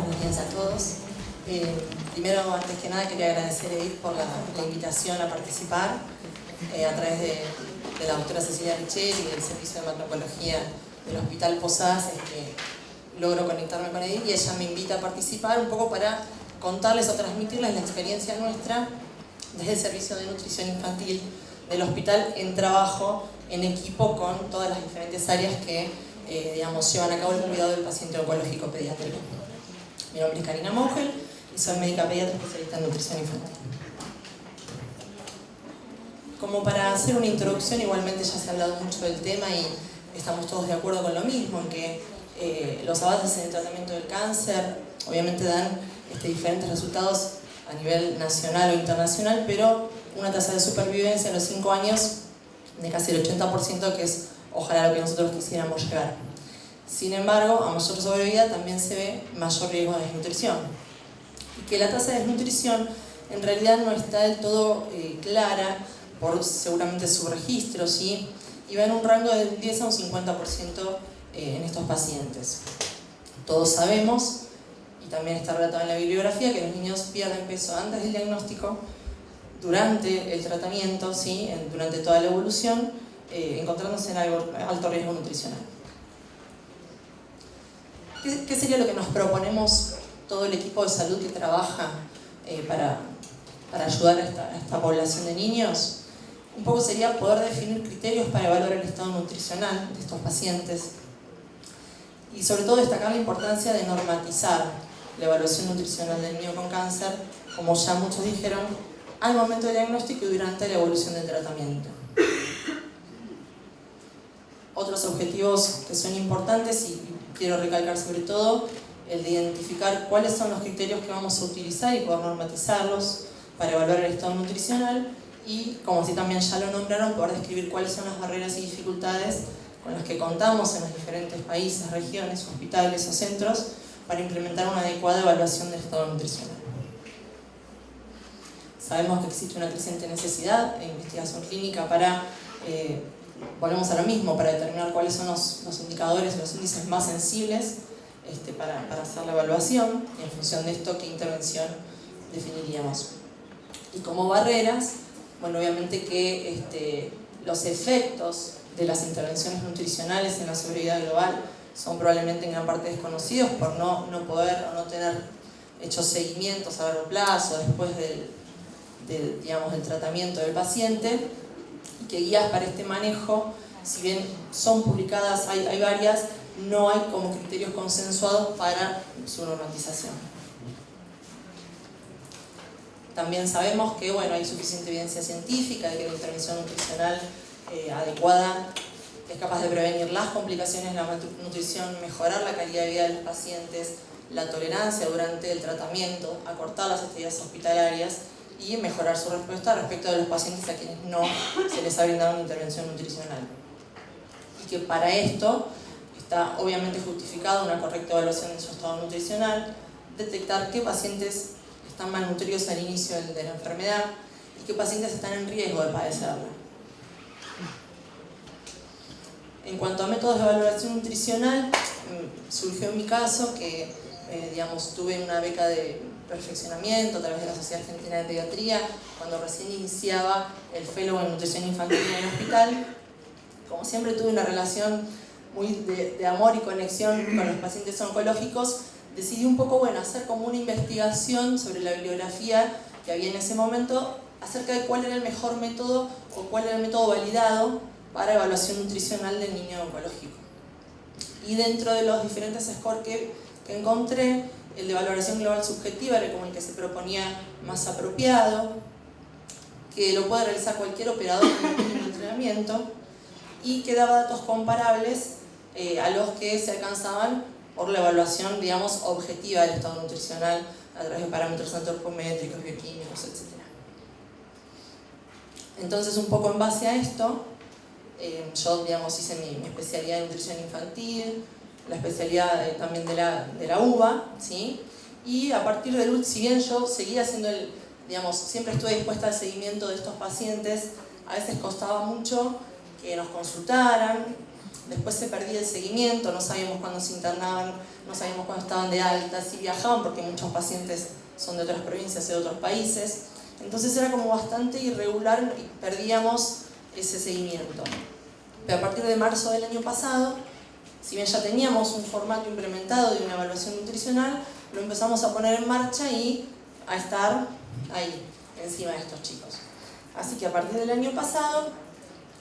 buenos días a todos. Primero, antes que nada, quería agradecer a Edith por la invitación a participar a través de la doctora Cecilia Richel y del Servicio de Matrooncología del Hospital Posadas. Logro conectarme con Edith y ella me invita a participar un poco para contarles o transmitirles la experiencia nuestra desde el Servicio de Nutrición Infantil del hospital en trabajo en equipo con todas las diferentes áreas que llevan a cabo el cuidado del paciente oncológico pediátrico. Mi nombre es Karina Maugel y soy médica pediatra especialista en nutrición infantil. Como para hacer una introducción, igualmente ya se ha hablado mucho del tema y estamos todos de acuerdo con lo mismo, en que los avances en el tratamiento del cáncer obviamente dan diferentes resultados a nivel nacional o internacional, pero una tasa de supervivencia a los 5 años de casi el 80%, que es ojalá lo que nosotros quisiéramos llegar. Sin embargo, a mayor sobrevida también se ve mayor riesgo de desnutrición. Y que la tasa de desnutrición en realidad no está del todo clara por seguramente su registro, ¿sí? Y va en un rango del 10 a un 50% en estos pacientes. Todos sabemos, y también está relatado en la bibliografía, que los niños pierden peso antes del diagnóstico, durante el tratamiento, ¿sí? Durante toda la evolución, encontrándose en alto riesgo nutricional. ¿Qué sería lo que nos proponemos todo el equipo de salud que trabaja para ayudar a esta población de niños? Un poco sería poder definir criterios para evaluar el estado nutricional de estos pacientes y sobre todo destacar la importancia de normatizar la evaluación nutricional del niño con cáncer, como ya muchos dijeron, al momento del diagnóstico y durante la evolución del tratamiento. Otros objetivos que son importantes y quiero recalcar sobre todo el de identificar cuáles son los criterios que vamos a utilizar y poder normatizarlos para evaluar el estado nutricional y, como así también ya lo nombraron, poder describir cuáles son las barreras y dificultades con las que contamos en los diferentes países, regiones, hospitales o centros para implementar una adecuada evaluación del estado nutricional. Sabemos que existe una creciente necesidad de investigación clínica para, volvemos a lo mismo, para determinar cuáles son los indicadores, los índices más sensibles para hacer la evaluación y en función de esto qué intervención definiríamos. Y como barreras, bueno, obviamente que los efectos de las intervenciones nutricionales en la sobrevida global son probablemente en gran parte desconocidos por no poder o no tener hechos seguimientos a largo plazo después del tratamiento del paciente, y que guías para este manejo, si bien son publicadas, hay varias, no hay como criterios consensuados para su normatización. También sabemos que hay suficiente evidencia científica de que la intervención nutricional adecuada es capaz de prevenir las complicaciones de la malnutrición, mejorar la calidad de vida de los pacientes, la tolerancia durante el tratamiento, acortar las estadías hospitalarias y mejorar su respuesta respecto de los pacientes a quienes no se les ha brindado una intervención nutricional. Y que para esto está obviamente justificada una correcta evaluación de su estado nutricional, detectar qué pacientes están malnutridos al inicio de la enfermedad y qué pacientes están en riesgo de padecerla. En cuanto a métodos de valoración nutricional, surgió en mi caso que tuve una beca de perfeccionamiento a través de la Sociedad Argentina de Pediatría cuando recién iniciaba el fellow en nutrición infantil en el hospital. Como siempre tuve una relación muy de amor y conexión con los pacientes oncológicos, decidí un poco hacer como una investigación sobre la bibliografía que había en ese momento acerca de cuál era el mejor método o cuál era el método validado para evaluación nutricional del niño oncológico. Y dentro de los diferentes scores que encontré, el de valoración global subjetiva era como el que se proponía más apropiado, que lo puede realizar cualquier operador con un mínimo entrenamiento y que daba datos comparables a los que se alcanzaban por la evaluación, objetiva del estado nutricional a través de parámetros antropométricos, bioquímicos, etc. Entonces, un poco en base a esto, yo hice mi especialidad en nutrición infantil, la especialidad también de la UBA, ¿sí? Y a partir si bien yo seguía haciendo siempre estuve dispuesta al seguimiento de estos pacientes, a veces costaba mucho que nos consultaran, Después se perdía el seguimiento, no sabíamos cuándo se internaban, no sabíamos cuándo estaban de alta, si viajaban, porque muchos pacientes son de otras provincias, de otros países. Entonces era como bastante irregular y perdíamos ese seguimiento. Pero a partir de marzo del año pasado, si bien ya teníamos un formato implementado de una evaluación nutricional, lo empezamos a poner en marcha y a estar ahí, encima de estos chicos. Así que a partir del año pasado,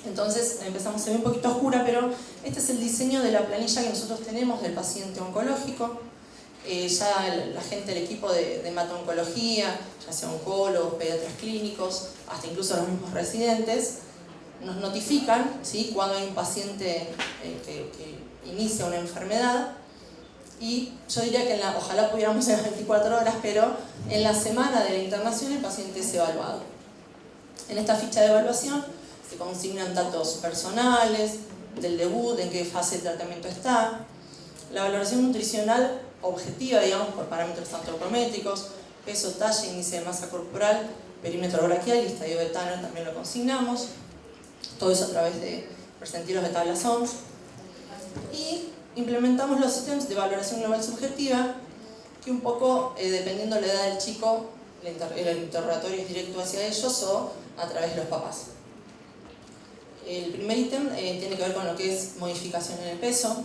entonces empezamos, se ve un poquito oscura, pero este es el diseño de la planilla que nosotros tenemos del paciente oncológico. Ya la gente del equipo de hemato-oncología, ya sea oncólogos, pediatras clínicos, hasta incluso los mismos residentes, nos notifican, ¿sí?, cuando hay un paciente que inicia una enfermedad. Y yo diría que ojalá pudiéramos en las 24 horas, pero en la semana de la internación el paciente es evaluado. En esta ficha de evaluación se consignan datos personales, del debut, en qué fase de tratamiento está, la valoración nutricional objetiva, digamos, por parámetros antropométricos, peso, talla, índice de masa corporal, perímetro braquial y estadio de Tanner también lo consignamos. Todo eso a través de percentilos de tablas OMS. Y implementamos los ítems de valoración global subjetiva, que un poco, dependiendo de la edad del chico, el interrogatorio es directo hacia ellos o a través de los papás. El primer ítem tiene que ver con lo que es modificación en el peso,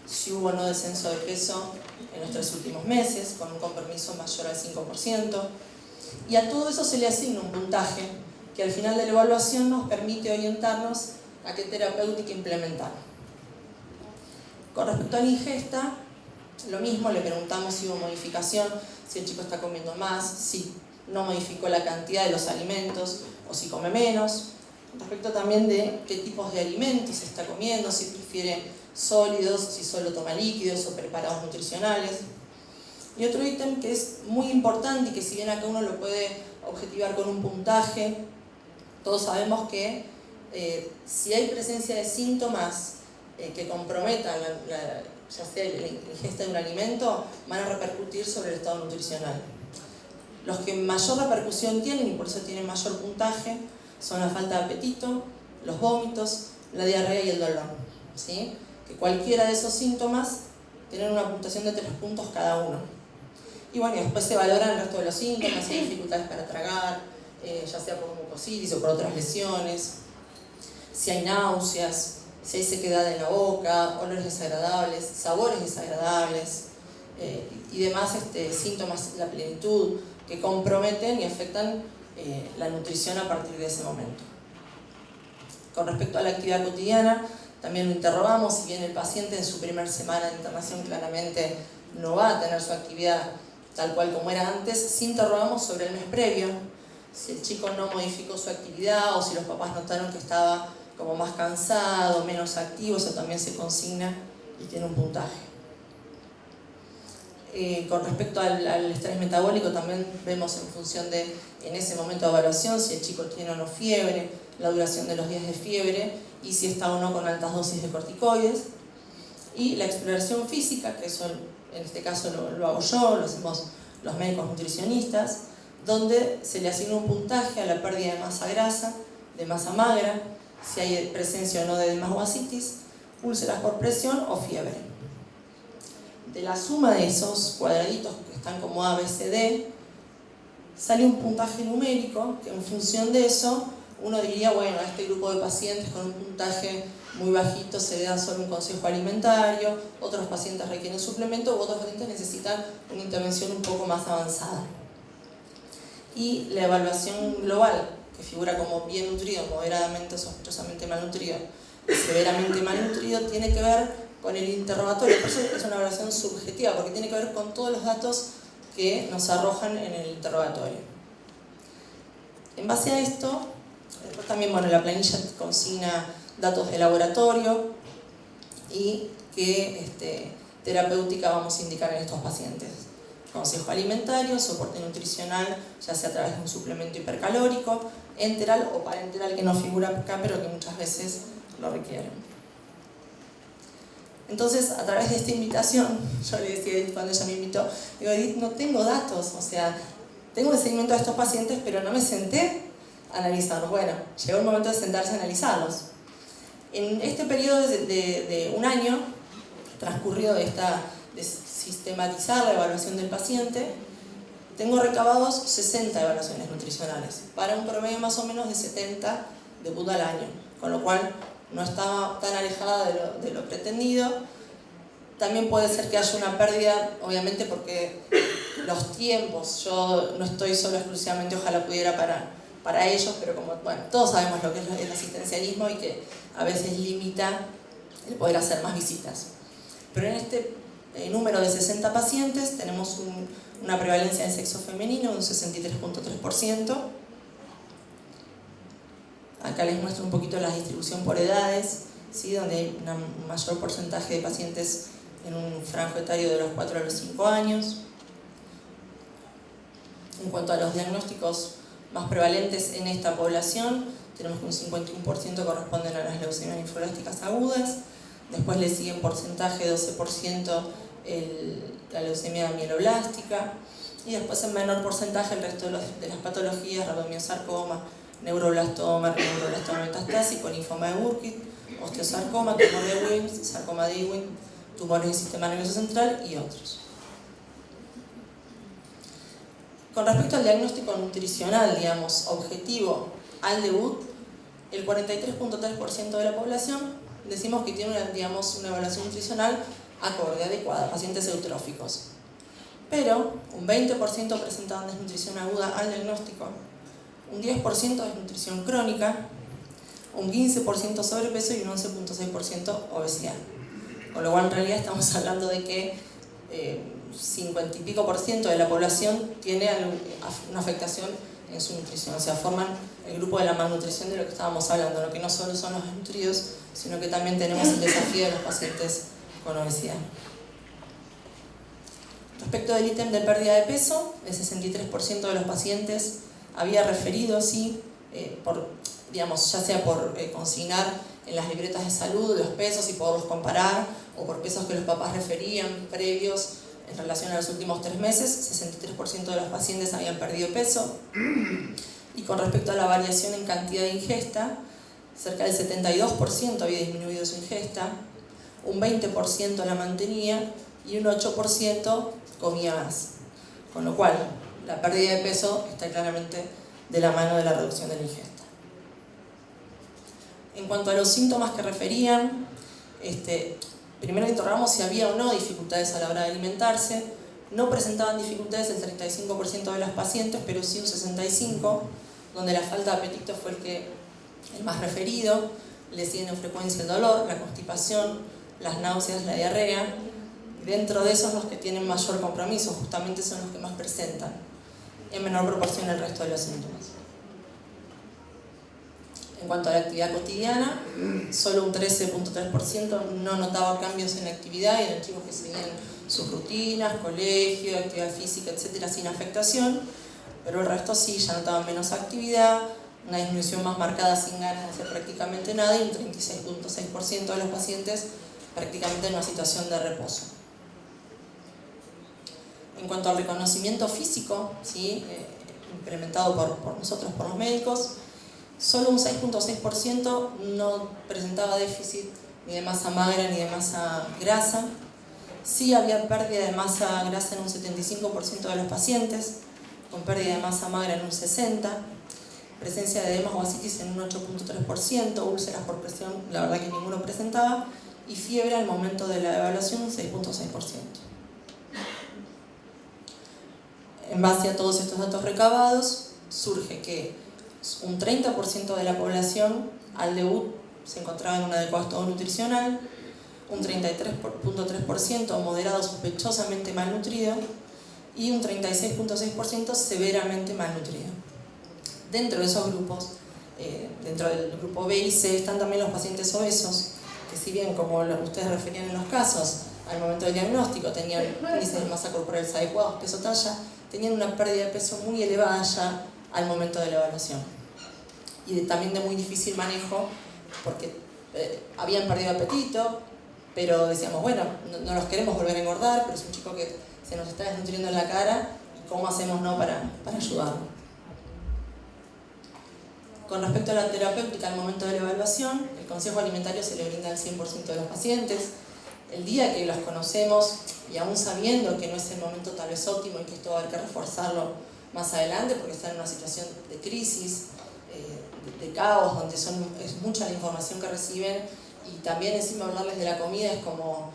si hubo o no descenso de peso en los 3 últimos meses, con un compromiso mayor al 5%, y a todo eso se le asigna un puntaje que al final de la evaluación nos permite orientarnos a qué terapéutica implementar. Con respecto a la ingesta, lo mismo, le preguntamos si hubo modificación, si el chico está comiendo más, si no modificó la cantidad de los alimentos o si come menos. Respecto también de qué tipos de alimentos está comiendo, si prefiere sólidos, si solo toma líquidos o preparados nutricionales. Y otro ítem que es muy importante y que si bien acá uno lo puede objetivar con un puntaje, todos sabemos que si hay presencia de síntomas que comprometan ya sea la ingesta de un alimento, van a repercutir sobre el estado nutricional. Los que mayor repercusión tienen y por eso tienen mayor puntaje son la falta de apetito, los vómitos, la diarrea y el dolor, ¿sí? Que cualquiera de esos síntomas tienen una puntuación de 3 puntos cada uno. Y bueno, después se valoran el resto de los síntomas, si hay dificultades para tragar, ya sea por mucositis o por otras lesiones, si hay náuseas, si hay sequedad en la boca, olores desagradables, sabores desagradables y demás síntomas de la plenitud que comprometen y afectan la nutrición a partir de ese momento. Con respecto a la actividad cotidiana, también lo interrogamos, si bien el paciente en su primera semana de internación claramente no va a tener su actividad tal cual como era antes, sí interrogamos sobre el mes previo, si el chico no modificó su actividad o si los papás notaron que estaba como más cansado, menos activo, eso también se consigna y tiene un puntaje. Con respecto al estrés metabólico también vemos en función de, en ese momento de evaluación, si el chico tiene o no fiebre, la duración de los días de fiebre y si está o no con altas dosis de corticoides. Y la exploración física, que eso en este caso lo hago yo, lo hacemos los médicos nutricionistas, donde se le asigna un puntaje a la pérdida de masa grasa, de masa magra, si hay presencia o no de dermatoasitis, úlceras por presión o fiebre. De la suma de esos cuadraditos que están como A, B, C, D, sale un puntaje numérico que en función de eso uno diría, bueno, a este grupo de pacientes con un puntaje muy bajito se le da solo un consejo alimentario, otros pacientes requieren suplemento u otros pacientes necesitan una intervención un poco más avanzada. Y la evaluación global, que figura como bien nutrido, moderadamente o sospechosamente malnutrido y severamente malnutrido, tiene que ver con el interrogatorio. Por eso es una evaluación subjetiva, porque tiene que ver con todos los datos que nos arrojan en el interrogatorio. En base a esto, después también, bueno, la planilla consigna datos de laboratorio y qué terapéutica vamos a indicar en estos pacientes. Consejo alimentario, soporte nutricional, ya sea a través de un suplemento hipercalórico, enteral o parenteral, que no figura acá, pero que muchas veces lo requieren. Entonces, a través de esta invitación, yo le decía a Edith cuando ella me invitó, digo, Edith, no tengo datos, o sea, tengo el seguimiento de estos pacientes, pero no me senté a analizarlos. Bueno, llegó el momento de sentarse a analizarlos. En este periodo de un año, transcurrido de sistematizar la evaluación del paciente, tengo recabados 60 evaluaciones nutricionales, para un promedio más o menos de 70 debut al año, con lo cual no estaba tan alejada de lo pretendido. También puede ser que haya una pérdida, obviamente porque los tiempos, yo no estoy solo exclusivamente, ojalá pudiera para ellos, pero como bueno, todos sabemos lo que es el asistencialismo y que a veces limita el poder hacer más visitas. Pero en este número de 60 pacientes tenemos una prevalencia de sexo femenino de un 63.3%. Acá les muestro un poquito la distribución por edades, ¿sí? Donde hay un mayor porcentaje de pacientes en un franjo etario de los 4 a los 5 años. En cuanto a los diagnósticos más prevalentes en esta población, tenemos que un 51% corresponden a las leucemias linfoblásticas agudas, después le sigue en porcentaje 12% la leucemia mieloblástica, y después en menor porcentaje el resto de las patologías: rabdomiosarcoma, neuroblastoma metastásico, linfoma de Burkitt, osteosarcoma, tumor de Wilms, sarcoma de Ewing, tumores del sistema nervioso central y otros. Con respecto al diagnóstico nutricional, digamos, objetivo al debut, el 43.3% de la población decimos que tiene una evaluación nutricional acorde, adecuada, pacientes eutróficos. Pero un 20% presentaban desnutrición aguda al diagnóstico, un 10% desnutrición crónica, un 15% sobrepeso y un 11.6% obesidad. Con lo cual en realidad estamos hablando de que 50 y pico % de la población tiene una afectación en su nutrición, o sea, forman el grupo de la malnutrición de lo que estábamos hablando, lo que no solo son los desnutridos, sino que también tenemos el desafío de los pacientes con obesidad. Respecto del ítem de pérdida de peso, el 63% de los pacientes había referido, sí, ya sea por consignar en las libretas de salud los pesos y poderlos comparar, o por pesos que los papás referían previos en relación a los últimos 3 meses, 63% de los pacientes habían perdido peso. Y con respecto a la variación en cantidad de ingesta, cerca del 72% había disminuido su ingesta, un 20% la mantenía y un 8% comía más. Con lo cual, la pérdida de peso está claramente de la mano de la reducción de la ingesta. En cuanto a los síntomas que referían, primero interrogamos si había o no dificultades a la hora de alimentarse. No presentaban dificultades el 35% de las pacientes, pero sí un 65%, donde la falta de apetito fue el más referido. Le siguen en frecuencia el dolor, la constipación, las náuseas, la diarrea. Dentro de esos, los que tienen mayor compromiso justamente son los que más presentan, en menor proporción el resto de los síntomas. En cuanto a la actividad cotidiana, solo un 13.3% no notaba cambios en la actividad, y eran chicos que seguían sus rutinas, colegio, actividad física, etcétera, sin afectación, pero el resto sí, ya notaban menos actividad, una disminución más marcada sin ganas de hacer prácticamente nada, y un 36.6% de los pacientes prácticamente en una situación de reposo. En cuanto al reconocimiento físico, ¿sí? Implementado por nosotros, por los médicos, solo un 6.6% no presentaba déficit ni de masa magra ni de masa grasa. Sí había pérdida de masa grasa en un 75% de los pacientes, con pérdida de masa magra en un 60%, presencia de edemas o ascitis en un 8.3%, úlceras por presión, la verdad que ninguno presentaba, y fiebre al momento de la evaluación un 6.6%. En base a todos estos datos recabados, surge que un 30% de la población al debut se encontraba en un adecuado estado nutricional, un 33.3% moderado sospechosamente malnutrido y un 36.6% severamente malnutrido. Dentro de esos grupos, dentro del grupo B y C, están también los pacientes obesos, que si bien, como ustedes referían en los casos, al momento del diagnóstico tenían índices de masa corporal adecuados, peso-talla, tenían una pérdida de peso muy elevada ya al momento de la evaluación. Y también de muy difícil manejo, porque habían perdido apetito, pero decíamos, bueno, no los queremos volver a engordar, pero es un chico que se nos está desnutriendo en la cara, ¿cómo hacemos para ayudarlo? Con respecto a la terapéutica al momento de la evaluación, el consejo alimentario se le brinda al 100% de los pacientes. El día que los conocemos, y aún sabiendo que no es el momento tal vez óptimo y que esto va a haber que reforzarlo más adelante porque están en una situación de crisis, de caos, donde es mucha la información que reciben, y también encima hablarles de la comida es como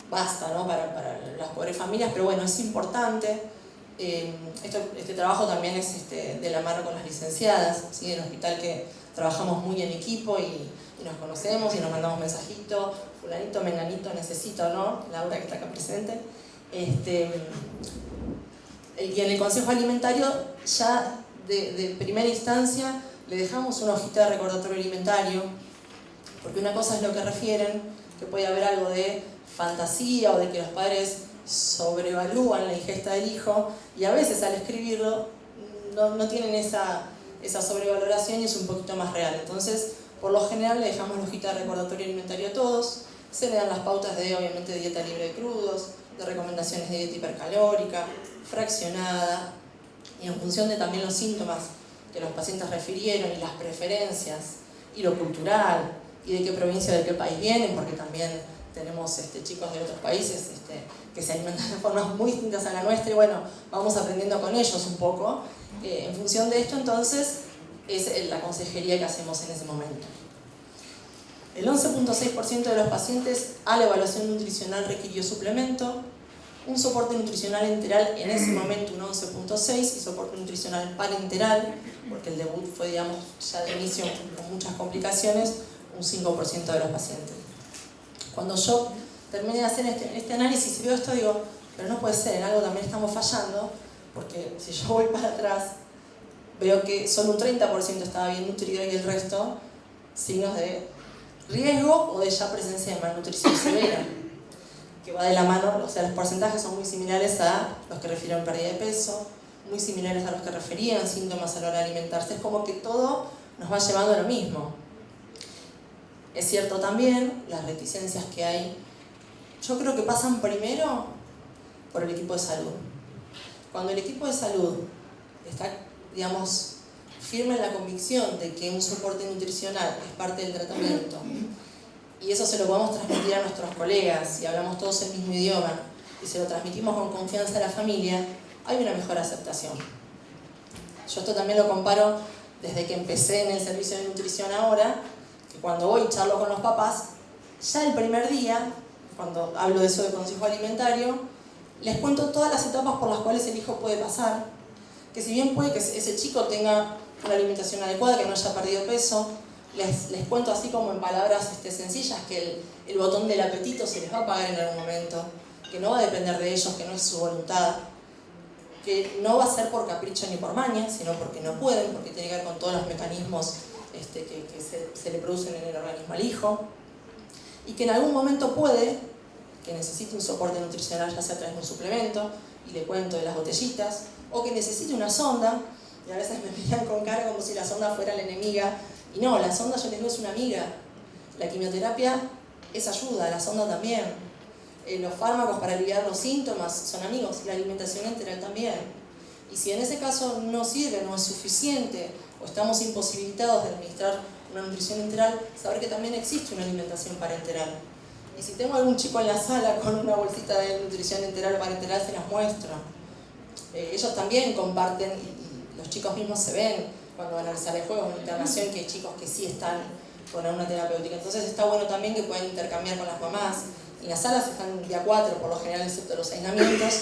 basta, ¿no? para las pobres familias, pero bueno, es importante. Este trabajo también es de la mano con las licenciadas, ¿sí? En el hospital que trabajamos muy en equipo y nos conocemos y nos mandamos mensajitos, fulanito, menganito, necesito, ¿no? Laura que está acá presente. Y en el consejo alimentario ya de primera instancia le dejamos una hojita de recordatorio alimentario, porque una cosa es lo que refieren, que puede haber algo de fantasía o de que los padres sobrevalúan la ingesta del hijo, y a veces al escribirlo no tienen esa sobrevaloración y es un poquito más real. Entonces, por lo general le dejamos la hojita de recordatorio alimentario a todos, se le dan las pautas de, obviamente, de dieta libre de crudos, de recomendaciones de dieta hipercalórica, fraccionada, y en función de también los síntomas que los pacientes refirieron y las preferencias y lo cultural y de qué provincia, de qué país vienen, porque también tenemos chicos de otros países que se alimentan de formas muy distintas a la nuestra y bueno, vamos aprendiendo con ellos un poco. En función de esto, entonces, es la consejería que hacemos en ese momento. El 11.6% de los pacientes a la evaluación nutricional requirió suplemento, un soporte nutricional enteral en ese momento un 11.6% y soporte nutricional parenteral, porque el debut fue, digamos, ya de inicio con muchas complicaciones, un 5% de los pacientes. Cuando yo terminé de hacer este análisis y veo esto, digo, pero no puede ser, en algo también estamos fallando, porque si yo voy para atrás, veo que solo un 30% estaba bien nutrido y el resto signos de riesgo o de ya presencia de malnutrición severa, que va de la mano, o sea, los porcentajes son muy similares a los que refieren pérdida de peso, muy similares a los que referían síntomas a la hora de alimentarse, es como que todo nos va llevando a lo mismo. Es cierto también las reticencias que hay, yo creo que pasan primero por el equipo de salud. Cuando el equipo de salud está, digamos, firme en la convicción de que un soporte nutricional es parte del tratamiento, y eso se lo podemos transmitir a nuestros colegas y hablamos todos el mismo idioma y se lo transmitimos con confianza a la familia, hay una mejor aceptación. Yo esto también lo comparo desde que empecé en el servicio de nutrición ahora, que cuando voy y charlo con los papás, ya el primer día, cuando hablo de eso de consejo alimentario, les cuento todas las etapas por las cuales el hijo puede pasar, que si bien puede que ese chico tenga una alimentación adecuada, que no haya perdido peso, les cuento así como en palabras sencillas que el botón del apetito se les va a apagar en algún momento, que no va a depender de ellos, que no es su voluntad, que no va a ser por capricho ni por maña, sino porque no pueden, porque tiene que ver con todos los mecanismos que se le producen en el organismo al hijo, y que en algún momento puede que necesite un soporte nutricional, ya sea a través de un suplemento, y le cuento de las botellitas, o que necesite una sonda, y a veces me miran con cara como si la sonda fuera la enemiga, y no, la sonda yo les digo es una amiga. La quimioterapia es ayuda, la sonda también. Los fármacos para aliviar los síntomas son amigos, y la alimentación enteral también. Y si en ese caso no sirve, no es suficiente, o estamos imposibilitados de administrar una nutrición enteral, saber que también existe una alimentación parenteral. Y si tengo algún chico en la sala con una bolsita de nutrición enteral o parenteral, se las muestro. Ellos también comparten, y los chicos mismos se ven cuando van a la sala de juegos, en internación, que hay chicos que sí están con una terapéutica. Entonces está bueno también que puedan intercambiar con las mamás. En las salas están día 4, por lo general, excepto los aislamientos,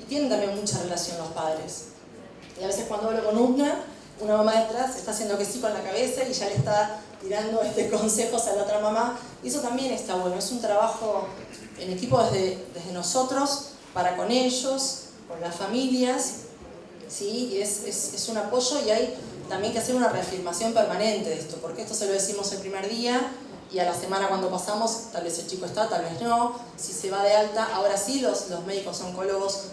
y tienen también mucha relación los padres. Y a veces cuando hablo con una mamá detrás está haciendo que sí con la cabeza y ya le está tirando consejos a la otra mamá, y eso también está bueno. Es un trabajo en equipo desde nosotros, para con ellos, con las familias, ¿sí? Y es un apoyo, y hay también que hacer una reafirmación permanente de esto, porque esto se lo decimos el primer día y a la semana cuando pasamos, tal vez el chico está, tal vez no, si se va de alta, ahora sí los médicos oncólogos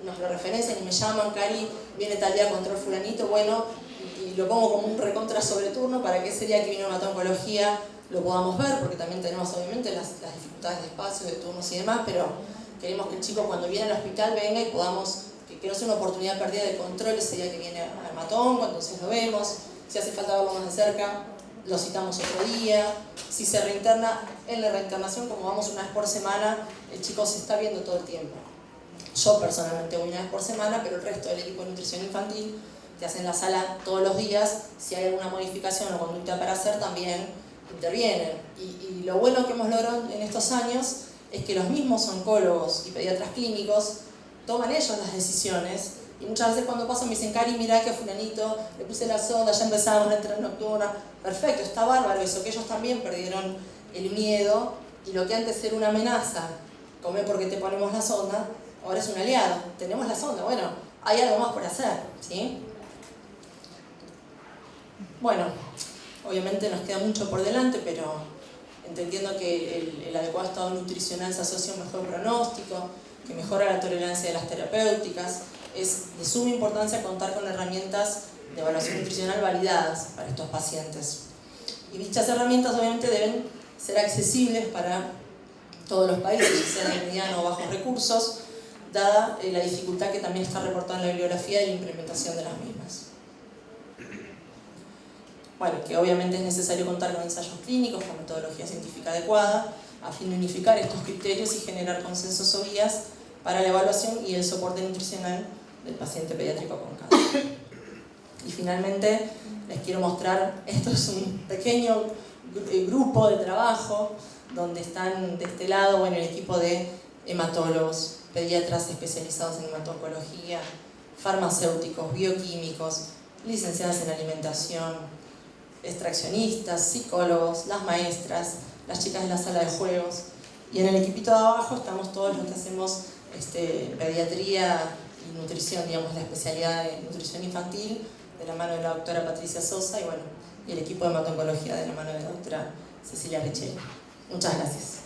nos lo referencian y me llaman, Cari, viene tal día control fulanito, bueno, y lo pongo como un recontra sobre turno para que ese día que vino oncología lo podamos ver, porque también tenemos obviamente las dificultades de espacio, de turnos y demás, pero queremos que el chico cuando viene al hospital venga y podamos, que no sea una oportunidad perdida de control ese día que viene al matón, cuando entonces lo vemos, Si hace falta verlo más de cerca, lo citamos otro día. Si se reinterna, en la reinternación, como vamos una vez por semana, el chico se está viendo todo el tiempo. Yo personalmente voy una vez por semana, pero el resto del equipo de nutrición infantil te hacen la sala todos los días. Si hay alguna modificación o conducta para hacer, también intervienen. Y lo bueno que hemos logrado en estos años es que los mismos oncólogos y pediatras clínicos toman ellos las decisiones. Y muchas veces cuando pasan me dicen, Cari, mirá que a fulanito le puse la sonda, ya empezamos la entrada nocturna. Perfecto, está bárbaro eso, que ellos también perdieron el miedo. Y lo que antes era una amenaza, come porque te ponemos la sonda, ahora es un aliado. Tenemos la sonda, bueno, hay algo más por hacer, ¿sí? Bueno, obviamente nos queda mucho por delante, pero entendiendo que el adecuado estado nutricional se asocia a un mejor pronóstico, que mejora la tolerancia de las terapéuticas, es de suma importancia contar con herramientas de evaluación nutricional validadas para estos pacientes. Y dichas herramientas obviamente deben ser accesibles para todos los países, sean de mediano o bajos recursos, dada la dificultad que también está reportada en la bibliografía y la implementación de las mismas. Bueno, que obviamente es necesario contar con ensayos clínicos, con metodología científica adecuada, a fin de unificar estos criterios y generar consensos o guías para la evaluación y el soporte nutricional del paciente pediátrico con cáncer. Y finalmente les quiero mostrar, esto es un pequeño grupo de trabajo donde están de este lado, bueno, el equipo de hematólogos, pediatras especializados en hemato-oncología, farmacéuticos, bioquímicos, licenciadas en alimentación, extraccionistas, psicólogos, las maestras, las chicas de la sala de juegos. Y en el equipito de abajo estamos todos los que hacemos pediatría y nutrición, digamos, la especialidad de nutrición infantil, de la mano de la doctora Patricia Sosa, y bueno, y el equipo de hemato-oncología de la mano de la doctora Cecilia Richelli. Muchas gracias.